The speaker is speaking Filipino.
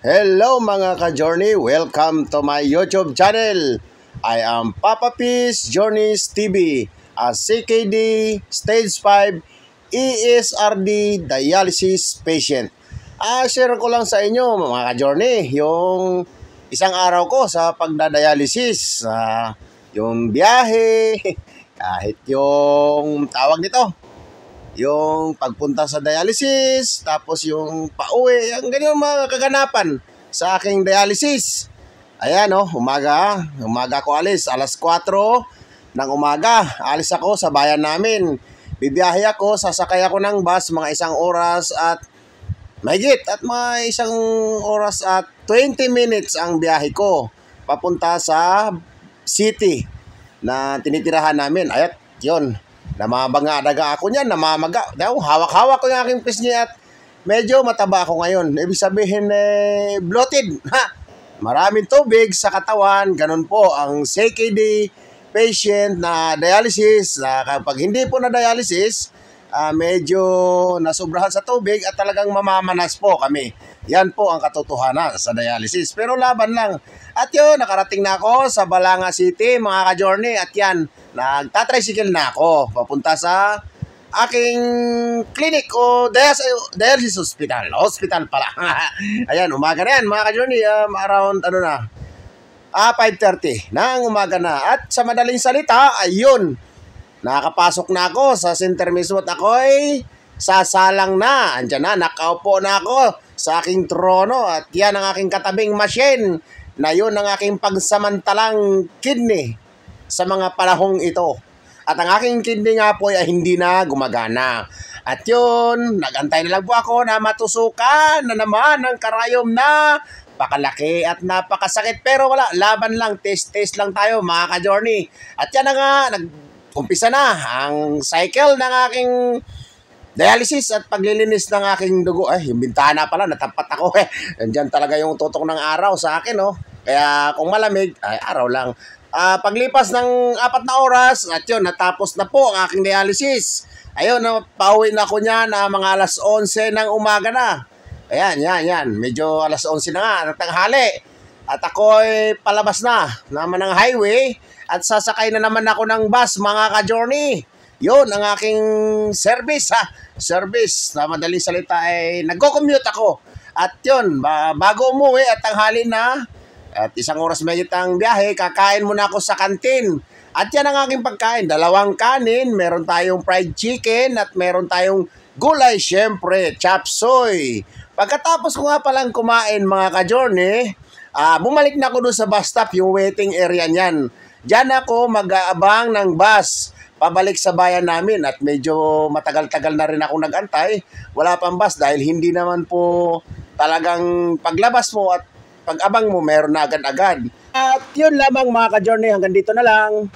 Hello mga ka-journey! Welcome to my YouTube channel. I am Papa Peace Journeys TV, a CKD Stage 5 ESRD dialysis patient. Share ko lang sa inyo mga ka-journey yung isang araw ko sa pagdadialysis. Yung biyahe, kahit yung tawag nito, yung pagpunta sa dialysis, tapos yung pauwi, ang ganyan mga kaganapan sa aking dialysis. Ayan umaga ko alis, alas 4 ng umaga, alis ako sa bayan namin. Bibiyahe ako, sasakay ako ng bus, mga 1 oras at mahigit at mga 1 oras at 20 minutes ang biyahe ko papunta sa city na tinitirahan namin. Ayat, yun. Namamanga-daga ako niyan, namamaga. Hawak-hawak ko yung aking pisngi at medyo mataba ako ngayon. Ibig sabihin, bloated. Maraming tubig sa katawan. Ganun po ang CKD patient na dialysis. Kapag hindi po na dialysis, medyo nasubrahan sa tubig at talagang mamamanas po kami. Yan po ang katotohanan sa dialysis. Pero laban lang. At yun, nakarating na ako sa Balanga City, mga ka-journey. At yan, nagtatricycle na ako papunta sa aking clinic o dialysis hospital. Hospital pala. Ayan, umaga na yan, mga ka-journey. Around, 5:30 ng umaga na. At sa madaling salita, ayun, nakapasok na ako sa center mismo at ako'y sasalang na. Andiyan na, nakaupo na ako sa aking trono at yan ang aking katabing machine na yun ang aking pagsamantalang kidney sa mga panahong ito. At ang aking kidney nga po ay hindi na gumagana. At yun, nagantay na lang po ako na matusukan na naman ng karayom na pakalaki at napakasakit. Pero wala, laban lang, test lang tayo mga ka-journey. At yan na nga, umpisa na ang cycle ng aking dialysis at paglilinis ng aking dugo. Yung bintana pala, natapat ako Nandiyan talaga yung tutok ng araw sa akin Kaya kung malamig, ay araw lang. Paglipas ng 4 na oras, at yun, natapos na po ang aking dialysis. Ayun, pauwi na ako niyan mga alas 11 ng umaga na. Ayan, yan. Medyo alas 11 na nga, natanghali. At ako'y palabas na naman ng highway at sasakay na naman ako ng bus, mga ka-journey. Yun ang aking service Service na madaling salita ay nagko-commute ako. At yun, bago umuwi at tanghali na, at 1 oras mahigit ang biyahe, kakain muna ako sa kantin. At yan ang aking pagkain. 2 kanin, meron tayong fried chicken at meron tayong gulay, syempre, chop suey. Pagkatapos ko nga palang kumain, mga ka-journey, bumalik na ako doon sa bus stop, yung waiting area niyan. Diyan ako mag-aabang ng bus pabalik sa bayan namin at medyo matagal-tagal na rin ako nagantay. Wala pang bus dahil hindi naman po talagang paglabas mo at pag-abang mo meron na agad-agad. At yun lamang mga ka-journey, hanggang dito na lang.